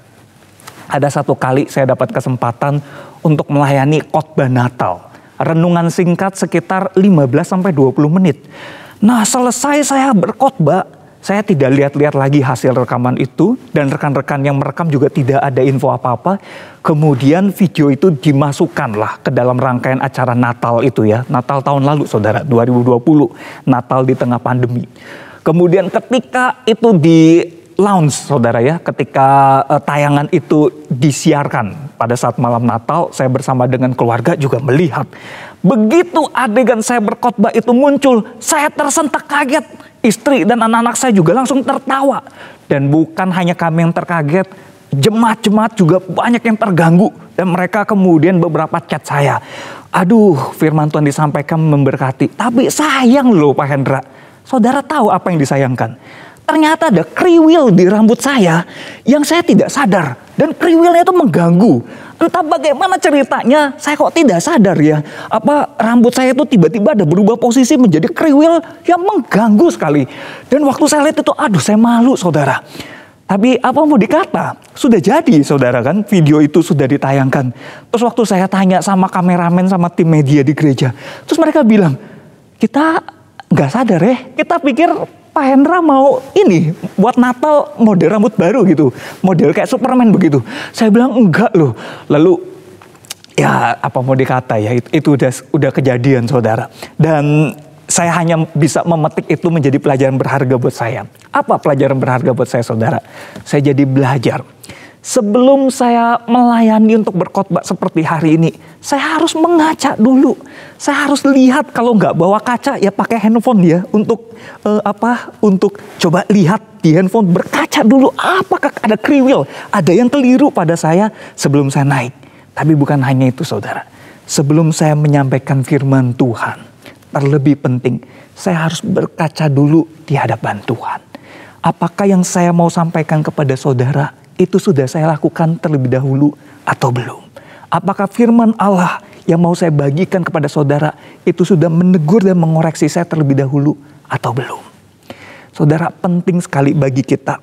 Ada satu kali saya dapat kesempatan untuk melayani khotbah Natal. Renungan singkat sekitar 15-20 menit. Nah, selesai saya berkhotbah, saya tidak lihat-lihat lagi hasil rekaman itu, dan rekan-rekan yang merekam juga tidak ada info apa-apa. Kemudian video itu dimasukkanlah ke dalam rangkaian acara Natal itu ya. Natal tahun lalu saudara, 2020. Natal di tengah pandemi. Kemudian ketika itu di launch saudara ya, ketika tayangan itu disiarkan pada saat malam Natal, saya bersama dengan keluarga juga melihat. Begitu adegan saya berkhotbah itu muncul, saya tersentak kaget. Istri dan anak-anak saya juga langsung tertawa. Dan bukan hanya kami yang terkaget, jemaat-jemaat juga banyak yang terganggu. Dan mereka kemudian beberapa chat saya. Aduh, firman Tuhan disampaikan memberkati. Tapi sayang loh Pak Hendra. Saudara tahu apa yang disayangkan? Ternyata ada kriwil di rambut saya yang saya tidak sadar. Dan kriwilnya itu mengganggu. Entah bagaimana ceritanya, saya kok tidak sadar ya. Apa rambut saya itu tiba-tiba ada berubah posisi menjadi kriwil yang mengganggu sekali. Dan waktu saya lihat itu, aduh saya malu saudara. Tapi apa mau dikata, sudah jadi saudara kan, video itu sudah ditayangkan. Terus waktu saya tanya sama kameramen sama tim media di gereja. Terus mereka bilang, kita nggak sadar ya, kita pikir Pak Hendra mau ini buat Natal model rambut baru gitu, model kayak Superman begitu. Saya bilang enggak loh. Lalu ya apa mau dikata ya, itu udah kejadian saudara. Dan saya hanya bisa memetik itu menjadi pelajaran berharga buat saya. Apa pelajaran berharga buat saya saudara? Saya jadi belajar. Sebelum saya melayani untuk berkhotbah seperti hari ini, saya harus mengaca dulu. Saya harus lihat, kalau nggak bawa kaca ya pakai handphone ya untuk untuk coba lihat di handphone, berkaca dulu apakah ada kriwil, ada yang keliru pada saya sebelum saya naik. Tapi bukan hanya itu saudara. Sebelum saya menyampaikan firman Tuhan, terlebih penting saya harus berkaca dulu di hadapan Tuhan. Apakah yang saya mau sampaikan kepada saudara itu sudah saya lakukan terlebih dahulu atau belum? Apakah firman Allah yang mau saya bagikan kepada saudara itu sudah menegur dan mengoreksi saya terlebih dahulu atau belum? Saudara, penting sekali bagi kita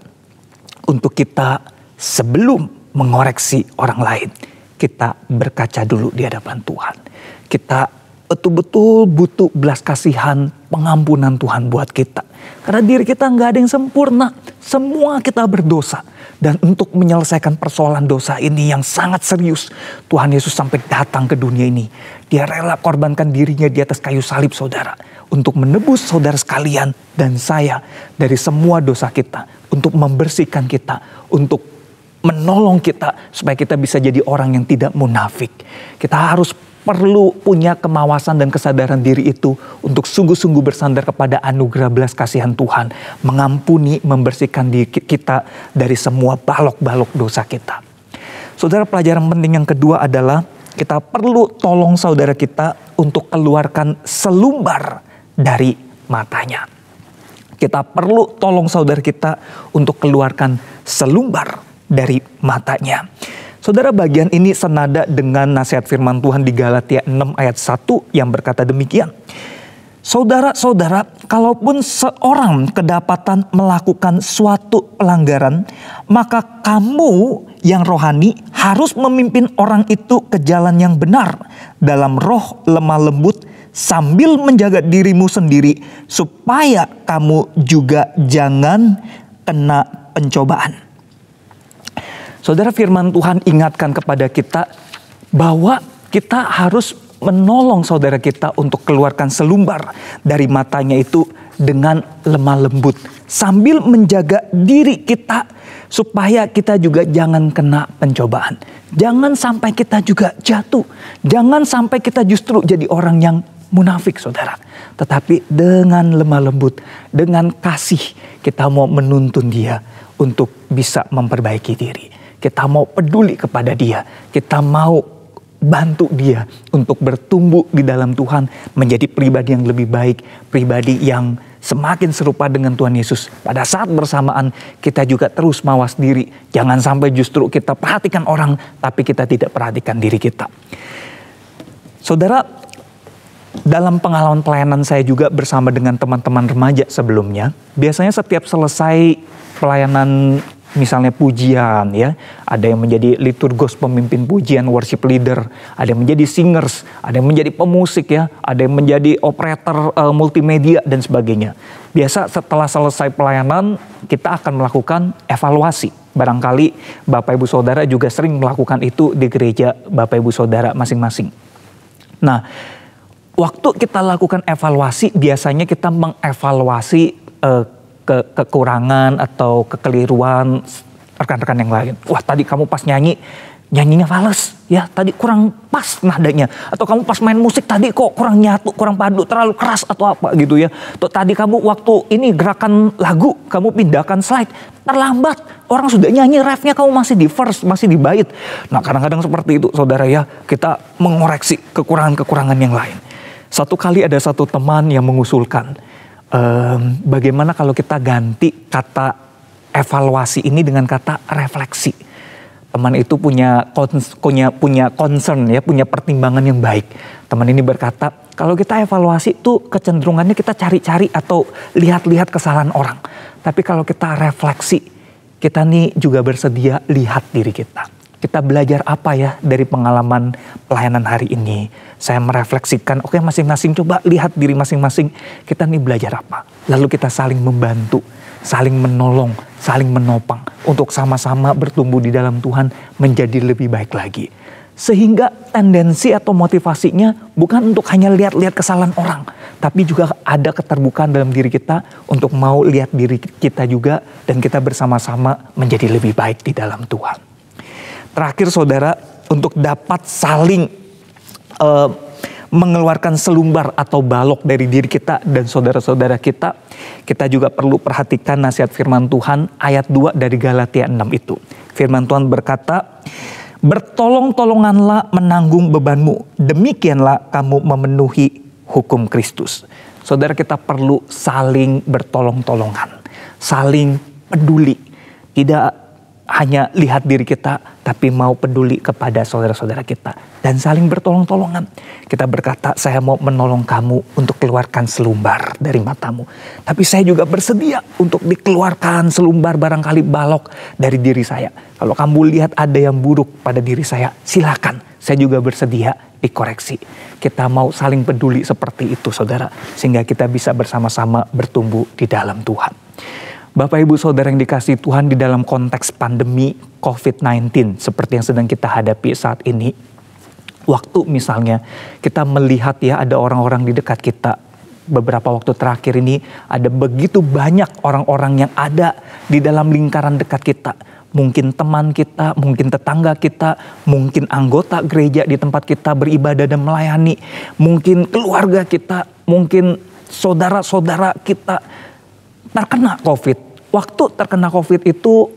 untuk kita sebelum mengoreksi orang lain, kita berkaca dulu di hadapan Tuhan. Kita betul-betul butuh belas kasihan, pengampunan Tuhan buat kita. Karena diri kita nggak ada yang sempurna, semua kita berdosa. Dan untuk menyelesaikan persoalan dosa ini yang sangat serius, Tuhan Yesus sampai datang ke dunia ini. Dia rela korbankan dirinya di atas kayu salib saudara, untuk menebus saudara sekalian dan saya dari semua dosa kita, untuk membersihkan kita, untuk menolong kita supaya kita bisa jadi orang yang tidak munafik. Kita harus perlu punya kemawasan dan kesadaran diri itu untuk sungguh-sungguh bersandar kepada anugerah belas kasihan Tuhan, mengampuni, membersihkan diri kita dari semua balok-balok dosa kita. Saudara, pelajaran penting yang kedua adalah kita perlu tolong saudara kita untuk keluarkan selumbar dari matanya. Kita perlu tolong saudara kita untuk keluarkan selumbar dari matanya. Saudara, bagian ini senada dengan nasihat firman Tuhan di Galatia 6 ayat 1 yang berkata demikian. Saudara-saudara, kalaupun seorang kedapatan melakukan suatu pelanggaran, maka kamu yang rohani harus memimpin orang itu ke jalan yang benar dalam roh lemah lembut sambil menjaga dirimu sendiri supaya kamu juga jangan kena pencobaan. Saudara, firman Tuhan ingatkan kepada kita bahwa kita harus menolong saudara kita untuk keluarkan selumbar dari matanya itu dengan lemah lembut. Sambil menjaga diri kita supaya kita juga jangan kena pencobaan. Jangan sampai kita juga jatuh. Jangan sampai kita justru jadi orang yang munafik saudara. Tetapi dengan lemah lembut, dengan kasih kita mau menuntun dia untuk bisa memperbaiki diri. Kita mau peduli kepada dia. Kita mau bantu dia untuk bertumbuh di dalam Tuhan, menjadi pribadi yang lebih baik, pribadi yang semakin serupa dengan Tuhan Yesus. Pada saat bersamaan kita juga terus mawas diri. Jangan sampai justru kita perhatikan orang, tapi kita tidak perhatikan diri kita. Saudara, dalam pengalaman pelayanan saya juga bersama dengan teman-teman remaja sebelumnya, biasanya setiap selesai pelayanan misalnya pujian ya, ada yang menjadi liturgos pemimpin pujian, worship leader, ada yang menjadi singers, ada yang menjadi pemusik ya, ada yang menjadi operator multimedia dan sebagainya. Biasa setelah selesai pelayanan kita akan melakukan evaluasi. Barangkali Bapak Ibu Saudara juga sering melakukan itu di gereja Bapak Ibu Saudara masing-masing. Nah, waktu kita lakukan evaluasi, biasanya kita mengevaluasi kekurangan atau kekeliruan rekan-rekan yang lain. Wah, tadi kamu pas nyanyinya fales ya, tadi kurang pas nadanya, atau kamu pas main musik tadi kok kurang nyatu, kurang padu, terlalu keras atau apa gitu ya. Atau tadi kamu waktu ini gerakan lagu kamu pindahkan slide terlambat, orang sudah nyanyi refnya kamu masih di verse, masih di bait. Nah, kadang-kadang seperti itu saudara ya, kita mengoreksi kekurangan-kekurangan yang lain. Satu kali ada satu teman yang mengusulkan, bagaimana kalau kita ganti kata evaluasi ini dengan kata refleksi. Teman itu punya concern ya, punya pertimbangan yang baik. Teman ini berkata, kalau kita evaluasi itu kecenderungannya kita cari-cari atau lihat-lihat kesalahan orang. Tapi kalau kita refleksi, kita nih juga bersedia lihat diri kita. Kita belajar apa ya dari pengalaman pelayanan hari ini. Saya merefleksikan, oke, masing-masing coba lihat diri masing-masing. Kita nih belajar apa. Lalu kita saling membantu, saling menolong, saling menopang. Untuk sama-sama bertumbuh di dalam Tuhan menjadi lebih baik lagi. Sehingga tendensi atau motivasinya bukan untuk hanya lihat-lihat kesalahan orang. Tapi juga ada keterbukaan dalam diri kita untuk mau lihat diri kita juga. Dan kita bersama-sama menjadi lebih baik di dalam Tuhan. Terakhir saudara, untuk dapat saling mengeluarkan selumbar atau balok dari diri kita dan saudara-saudara kita, kita juga perlu perhatikan nasihat firman Tuhan ayat 2 dari Galatia 6 itu. Firman Tuhan berkata, bertolong-tolonganlah menanggung bebanmu, demikianlah kamu memenuhi hukum Kristus. Saudara, kita perlu saling bertolong-tolongan, saling peduli, tidak hanya lihat diri kita, tapi mau peduli kepada saudara-saudara kita. Dan saling bertolong-tolongan. Kita berkata, saya mau menolong kamu untuk keluarkan selumbar dari matamu. Tapi saya juga bersedia untuk dikeluarkan selumbar barangkali balok dari diri saya. Kalau kamu lihat ada yang buruk pada diri saya, silakan. Saya juga bersedia dikoreksi. Kita mau saling peduli seperti itu saudara. Sehingga kita bisa bersama-sama bertumbuh di dalam Tuhan. Bapak Ibu Saudara yang dikasihi Tuhan, di dalam konteks pandemi COVID-19 seperti yang sedang kita hadapi saat ini. Waktu misalnya kita melihat ya ada orang-orang di dekat kita. Beberapa waktu terakhir ini ada begitu banyak orang-orang yang ada di dalam lingkaran dekat kita. Mungkin teman kita, mungkin tetangga kita, mungkin anggota gereja di tempat kita beribadah dan melayani. Mungkin keluarga kita, mungkin saudara-saudara kita terkena COVID. Waktu terkena COVID itu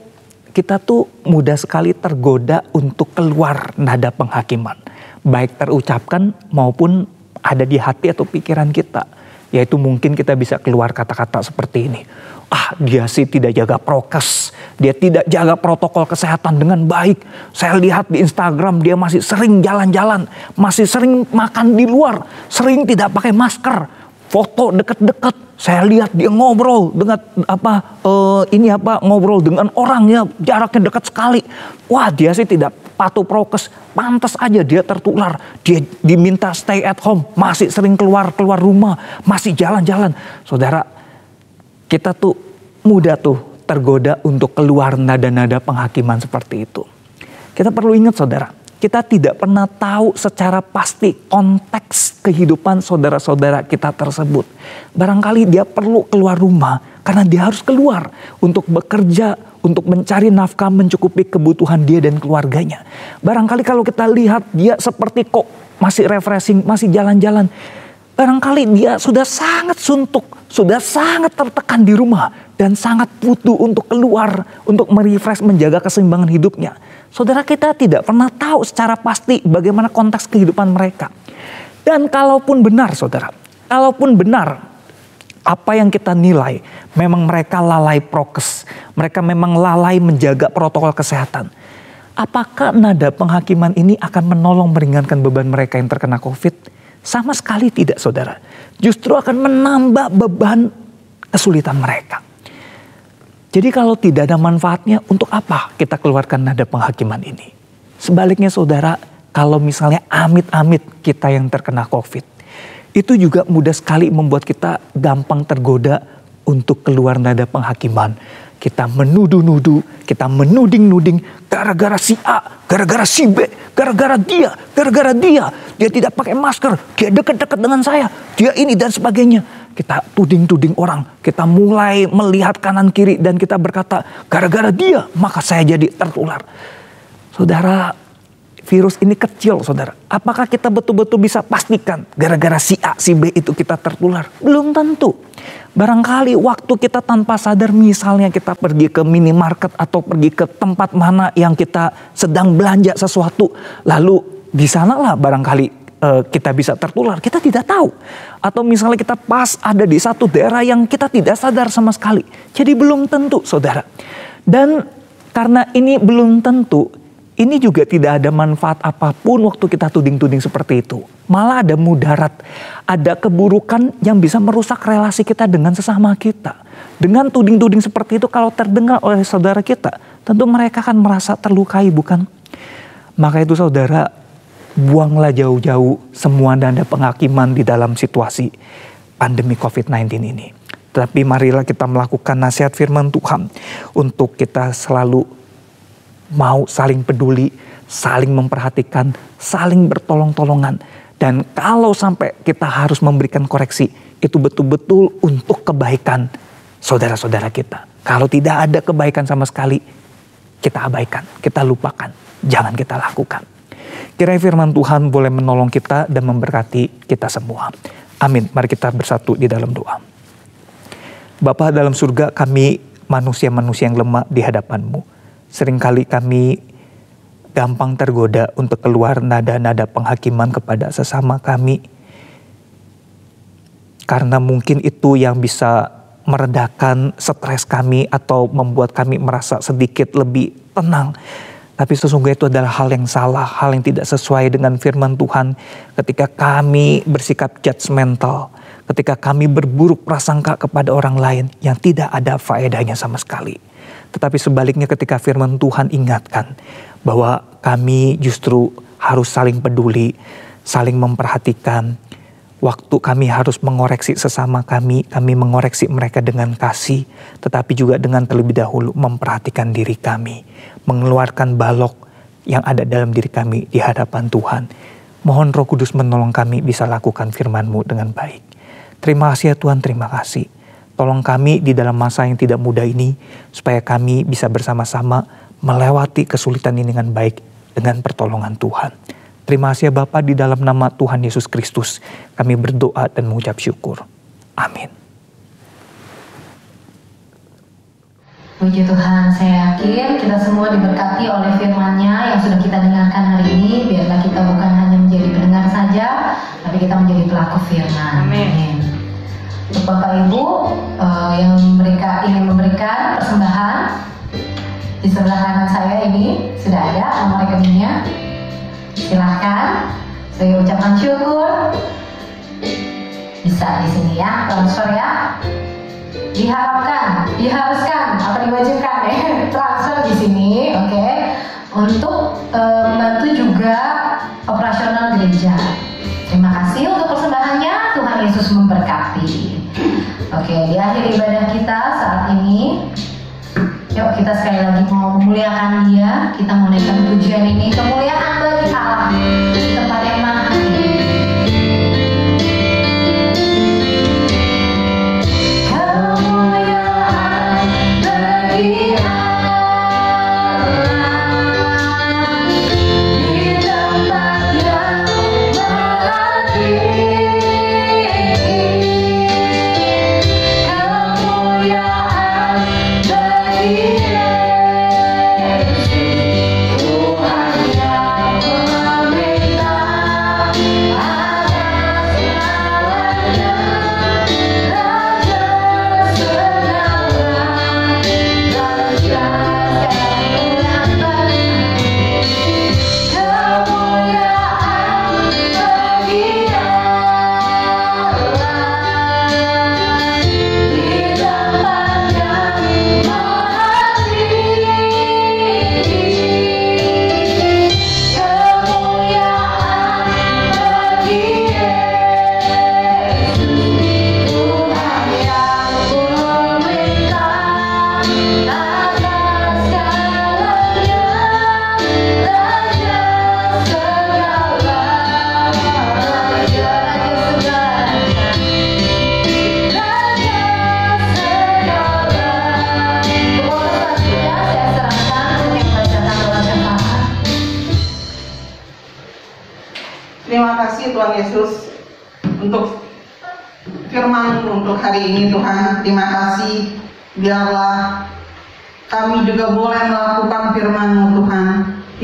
kita tuh mudah sekali tergoda untuk keluar nada penghakiman. Baik terucapkan maupun ada di hati atau pikiran kita. Yaitu mungkin kita bisa keluar kata-kata seperti ini. Ah, dia sih tidak jaga prokes. Dia tidak jaga protokol kesehatan dengan baik. Saya lihat di Instagram dia masih sering jalan-jalan. Masih sering makan di luar. Sering tidak pakai masker. Foto deket-deket, saya lihat dia ngobrol dengan ngobrol dengan orang ya jaraknya dekat sekali. Wah, dia sih tidak patuh prokes, pantas aja dia tertular. Dia diminta stay at home, masih sering keluar rumah, masih jalan-jalan. Saudara, kita tuh mudah tuh tergoda untuk keluar nada-nada penghakiman seperti itu. Kita perlu ingat saudara, kita tidak pernah tahu secara pasti konteks kehidupan saudara-saudara kita tersebut. Barangkali dia perlu keluar rumah karena dia harus keluar untuk bekerja, untuk mencari nafkah mencukupi kebutuhan dia dan keluarganya. Barangkali kalau kita lihat dia seperti kok masih refreshing, masih jalan-jalan. Barangkali dia sudah sangat suntuk, sudah sangat tertekan di rumah dan sangat butuh untuk keluar, untuk merefresh, menjaga keseimbangan hidupnya. Saudara, kita tidak pernah tahu secara pasti bagaimana konteks kehidupan mereka. Dan kalaupun benar saudara, kalaupun benar apa yang kita nilai, memang mereka lalai prokes, mereka memang lalai menjaga protokol kesehatan. Apakah nada penghakiman ini akan menolong meringankan beban mereka yang terkena COVID? Sama sekali tidak saudara. Justru akan menambah beban kesulitan mereka. Jadi kalau tidak ada manfaatnya, untuk apa kita keluarkan nada penghakiman ini? Sebaliknya saudara, kalau misalnya amit-amit kita yang terkena COVID, itu juga mudah sekali membuat kita gampang tergoda untuk keluar nada penghakiman. Kita menuduh-nuduh, kita menuding-nuding, gara-gara si A, gara-gara si B, gara-gara dia tidak pakai masker, dia dekat-dekat dengan saya, dia ini dan sebagainya. Kita tuding-tuding orang, kita mulai melihat kanan kiri dan kita berkata, gara-gara dia maka saya jadi tertular. Saudara, virus ini kecil saudara. Apakah kita betul-betul bisa pastikan gara-gara si A, si B itu kita tertular? Belum tentu. Barangkali waktu kita tanpa sadar, misalnya kita pergi ke minimarket atau pergi ke tempat mana yang kita sedang belanja sesuatu. Lalu di sanalah barangkali kita bisa tertular, kita tidak tahu. Atau misalnya kita pas ada di satu daerah yang kita tidak sadar sama sekali. Jadi belum tentu saudara. Dan karena ini belum tentu, ini juga tidak ada manfaat apapun waktu kita tuding-tuding seperti itu. Malah ada mudarat, ada keburukan yang bisa merusak relasi kita dengan sesama kita. Dengan tuding-tuding seperti itu kalau terdengar oleh saudara kita, tentu mereka akan merasa terlukai, bukan? Maka itu saudara, buanglah jauh-jauh semua nada penghakiman di dalam situasi pandemi COVID-19 ini. Tapi marilah kita melakukan nasihat firman Tuhan untuk kita selalu mau saling peduli, saling memperhatikan, saling bertolong-tolongan. Dan kalau sampai kita harus memberikan koreksi, itu betul-betul untuk kebaikan saudara-saudara kita. Kalau tidak ada kebaikan sama sekali, kita abaikan, kita lupakan, jangan kita lakukan. Kiranya firman Tuhan boleh menolong kita dan memberkati kita semua. Amin. Mari kita bersatu di dalam doa. Bapa dalam surga, kami manusia-manusia yang lemah di hadapan-Mu. Seringkali kami gampang tergoda untuk keluar nada-nada penghakiman kepada sesama kami. Karena mungkin itu yang bisa meredakan stres kami atau membuat kami merasa sedikit lebih tenang. Tapi sesungguhnya itu adalah hal yang salah, hal yang tidak sesuai dengan firman Tuhan. Ketika kami bersikap judgmental, ketika kami berburuk prasangka kepada orang lain yang tidak ada faedahnya sama sekali. Tetapi sebaliknya ketika firman Tuhan ingatkan bahwa kami justru harus saling peduli, saling memperhatikan. Waktu kami harus mengoreksi sesama kami mengoreksi mereka dengan kasih. Tetapi juga dengan terlebih dahulu memperhatikan diri kami. Mengeluarkan balok yang ada dalam diri kami di hadapan Tuhan. Mohon Roh Kudus menolong kami bisa lakukan firman-Mu dengan baik. Terima kasih ya Tuhan, terima kasih. Tolong kami di dalam masa yang tidak mudah ini, supaya kami bisa bersama-sama melewati kesulitan ini dengan baik, dengan pertolongan Tuhan. Terima kasih ya Bapa, di dalam nama Tuhan Yesus Kristus, kami berdoa dan mengucap syukur. Amin. Puji Tuhan, saya yakin kita semua diberkati oleh firman-Nya yang sudah kita dengarkan hari ini. Biarlah kita bukan hanya menjadi pendengar saja, tapi kita menjadi pelaku firman. Amin. Untuk Bapak Ibu yang mereka ingin memberikan persembahan, di sebelah kanan saya ini sudah ada nomor rekeningnya. Silahkan, saya ucapkan syukur. Bisa di sini ya, transfer ya. Diharuskan atau diwajibkan transfer di sini, oke. Untuk membantu juga operasional gereja. Terima kasih untuk persembahannya. Tuhan Yesus memberkati. Oke, di akhir ibadah kita saat ini, yuk kita sekali lagi mau memuliakan Dia. Kita mau naikkan pujian ini, kemuliaan bagi Allah di tempat yang maha tinggi. Kemuliaan bagi Kemuliaan bagi Yesus. firman-Mu untuk hari ini Tuhan. Terima kasih, biarlah kami juga boleh melakukan firman-Mu Tuhan.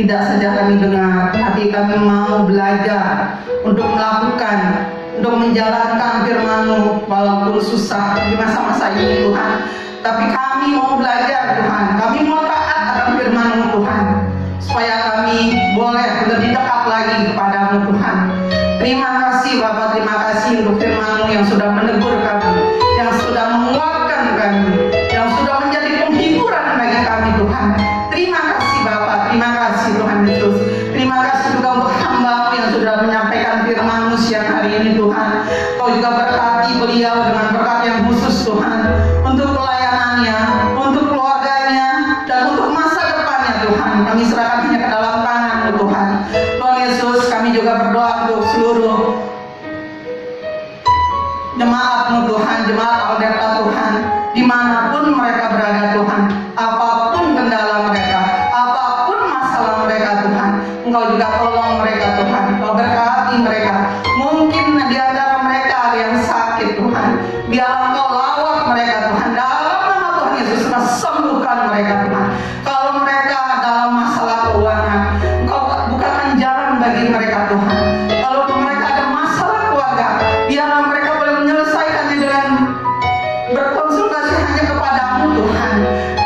Tidak saja kami dengar, tapi kami mau belajar untuk melakukan, untuk menjalankan firman-Mu walaupun susah di masa-masa ini Tuhan. Tapi kami mau belajar Tuhan, kami mau taat akan firman-Mu Tuhan, supaya kami boleh lebih dekat lagi kepadamu Tuhan. Terima kasih Bapak, terima kasih untuk firman-Mu yang sudah menegur kami, yang sudah menguatkan kami, yang sudah menjadi penghiburan bagi kami Tuhan. Terima kasih Bapak, terima kasih Tuhan Yesus. Terima kasih juga untuk hamba-Mu yang sudah menyampaikan firman-Mu siang hari ini Tuhan. Kau juga berkati beliau dengan berkat yang khusus Tuhan, untuk pelayanannya, untuk keluarganya, dan untuk masa depannya Tuhan. Kami serahkan hanya ke dalam tangan-Mu Tuhan. Tuhan Yesus, kami juga berdoa untuk seluruh jemaat-Mu Tuhan, jemaat Alberta Tuhan, dimanapun mereka berada Tuhan, apapun kendala mereka, apapun masalah mereka Tuhan, Engkau juga tolong mereka Tuhan, Engkau berkati mereka. Mungkin di antara mereka ada yang sakit Tuhan, biar Engkau lawat mereka Tuhan, dalam nama Tuhan Yesus sembuhkan mereka Tuhan. Kalau mereka dalam masalah keuangan, Engkau bukakan jalan bagi mereka Tuhan. Kalau mereka ada masalah keluarga, biarlah mereka boleh menyelesaikannya dengan berkonsultasi hanya kepadamu Tuhan.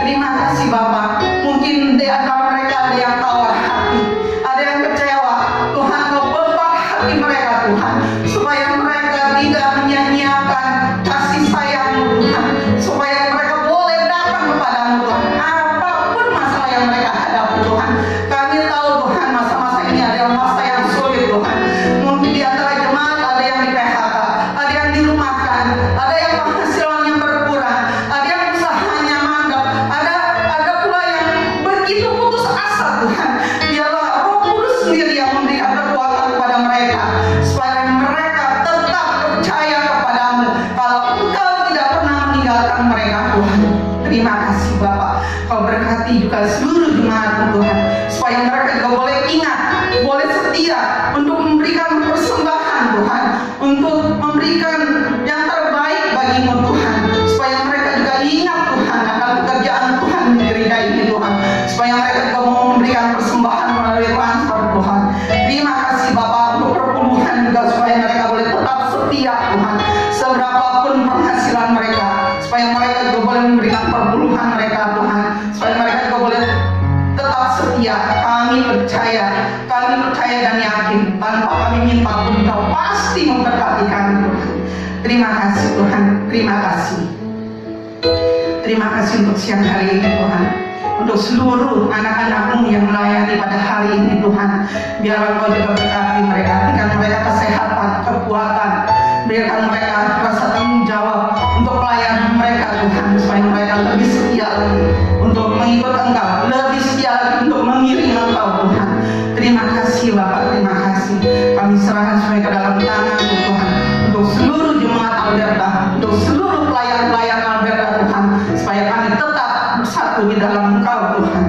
Terima kasih Bapak. Mungkin di antara mereka ada yang tawar hati, ada yang kecewa Tuhan. Kau bebat hati mereka Tuhan, supaya mereka tidak menyia-nyiakan kasih sayang-Mu Tuhan, supaya mereka boleh datang kepadamu Tuhan, apapun masalah yang mereka hadapi Tuhan. Kami tahu Tuhan, masa-masa ini adalah masa yang sulit Tuhan. Mungkin di antara jemaat ada yang di PHK, ada yang dirumahkan, ada yang penghasilannya berkurang, ada yang usahanya mandek, ada pula yang begitu putus asa Tuhan. Biarlah Roh Kudus sendiri yang memberikan kekuatan kepada mereka, supaya mereka tetap percaya kepadamu kalau Engkau tidak pernah meninggalkan mereka Tuhan. Terima kasih Bapak. Kau berkati juga seluruh jemaat-Mu Tuhan, supaya mereka juga boleh ingat, boleh setia untuk memberikan persembahan Tuhan, untuk memberikan yang terbaik bagi-Mu Tuhan, supaya mereka juga ingat Tuhan akan pekerjaan Tuhan di gereja ini Tuhan, supaya mereka juga mau memberikan persembahan melalui transfer Tuhan. Terima kasih Bapak untuk perpuluhan juga, supaya mereka boleh tetap setia Tuhan, seberapapun penghasilan mereka, supaya mereka juga boleh memberikan perpuluhan mereka Tuhan, supaya mereka juga boleh tetap setia. Kami percaya dan yakin, tanpa kami minta pun Kau pasti memberkati kami Tuhan. Terima kasih Tuhan, terima kasih. Terima kasih untuk siang hari ini Tuhan, untuk seluruh anak-anak-Mu yang melayani pada hari ini Tuhan. Biarlah Kau juga berkati mereka, berikan mereka kesehatan, kekuatan, berikan mereka rasa tanggung jawab untuk pelayanan mereka Tuhan, supaya mereka lebih setia lagi untuk mengikut Engkau, lebih setia lagi untuk mengiring Engkau Tuhan. Terima kasih Bapak, terima kasih. Kami serahkan semua ke dalam tangan-Mu Tuhan, untuk seluruh jemaat Alberta, untuk seluruh pelayan-pelayan Alberta Tuhan, supaya kami tetap bersatu di dalam Engkau Tuhan.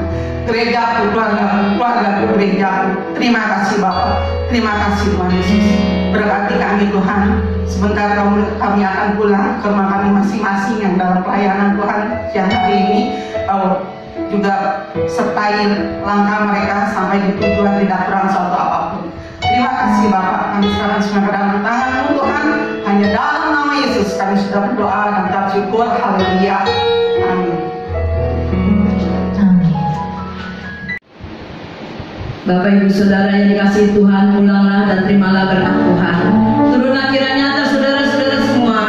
Gerejaku, keluarga-ku, gerejaku. Terima kasih Bapak, terima kasih Tuhan Yesus. Berkati kami Tuhan. Sebentar kami akan pulang ke rumah kami masing-masing yang dalam pelayanan Tuhan siang hari ini. Kau juga sertai langkah mereka sampai di tujuan, tidak kurang suatu apapun. Terima kasih Bapak, kami serahkan semua ke dalam tangan-Mu Tuhan. Hanya dalam nama Yesus kami sudah berdoa dan ucap syukur. Haleluya. Amin. Bapak Ibu Saudara yang dikasihi Tuhan, pulanglah dan terimalah berkat Tuhan. Turunlah kiranya atas saudara-saudara semua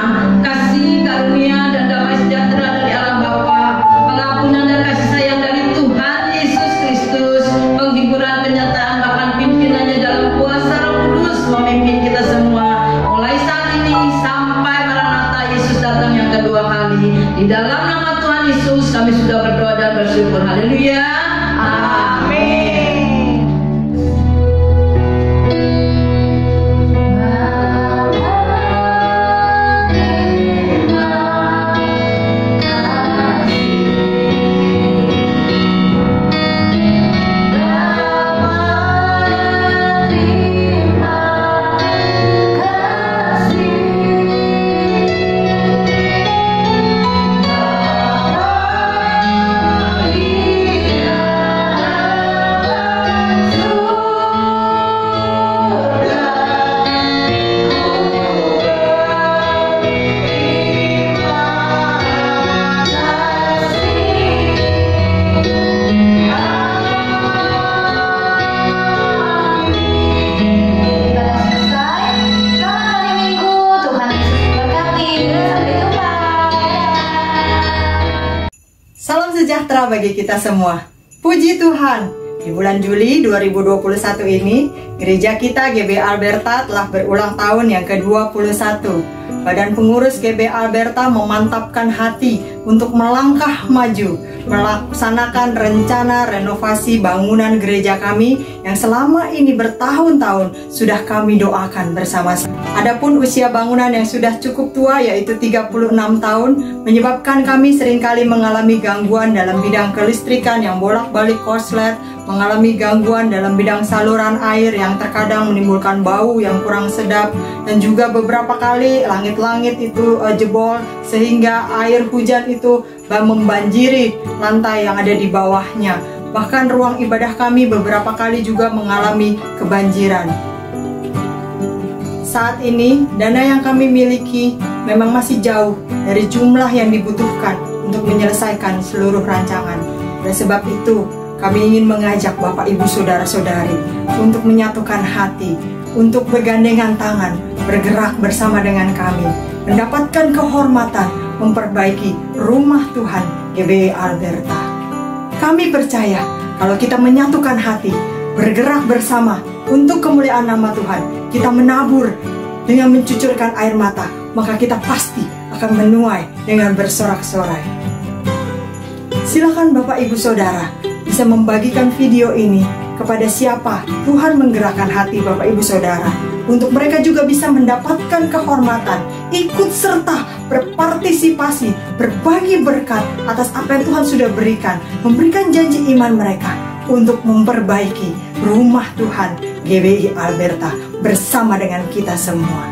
kasih karunia dan damai sejahtera dari Allah Bapa, pengampunan dan kasih sayang dari Tuhan Yesus Kristus, penghiburan kenyataan bahkan pimpinannya dalam kuasa Roh Kudus memimpin kita semua mulai saat ini sampai Maranatha Yesus datang yang kedua kali. Di dalam nama Tuhan Yesus kami sudah berdoa dan bersyukur. Haleluya. Amin. Salam sejahtera bagi kita semua. Puji Tuhan, di bulan Juli 2021 ini, gereja kita GB Alberta telah berulang tahun yang ke-21. Badan pengurus GB Alberta memantapkan hati untuk melangkah maju, melaksanakan rencana renovasi bangunan gereja kami yang selama ini bertahun-tahun sudah kami doakan bersama-sama. Adapun usia bangunan yang sudah cukup tua, yaitu 36 tahun, menyebabkan kami seringkali mengalami gangguan dalam bidang kelistrikan yang bolak-balik korslet, mengalami gangguan dalam bidang saluran air yang terkadang menimbulkan bau yang kurang sedap, dan juga beberapa kali langit-langit itu jebol sehingga air hujan itu membanjiri lantai yang ada di bawahnya. Bahkan ruang ibadah kami beberapa kali juga mengalami kebanjiran. Saat ini dana yang kami miliki memang masih jauh dari jumlah yang dibutuhkan untuk menyelesaikan seluruh rancangan. Oleh sebab itu, kami ingin mengajak Bapak Ibu Saudara-saudari untuk menyatukan hati, untuk bergandengan tangan, bergerak bersama dengan kami, mendapatkan kehormatan, memperbaiki rumah Tuhan GBI Alberta. Kami percaya kalau kita menyatukan hati, bergerak bersama untuk kemuliaan nama Tuhan, kita menabur dengan mencucurkan air mata, maka kita pasti akan menuai dengan bersorak-sorai. Silakan Bapak Ibu Saudara bisa membagikan video ini kepada siapa Tuhan menggerakkan hati Bapak Ibu Saudara, untuk mereka juga bisa mendapatkan kehormatan, ikut serta berpartisipasi, berbagi berkat atas apa yang Tuhan sudah berikan, memberikan janji iman mereka untuk memperbaiki rumah Tuhan GBI Alberta bersama dengan kita semua.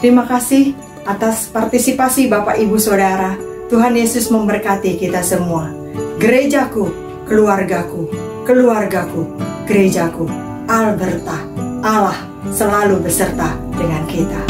Terima kasih atas partisipasi Bapak Ibu Saudara. Tuhan Yesus memberkati kita semua. Gerejaku, keluargaku, keluargaku, gerejaku, Alberta, Allah selalu beserta dengan kita.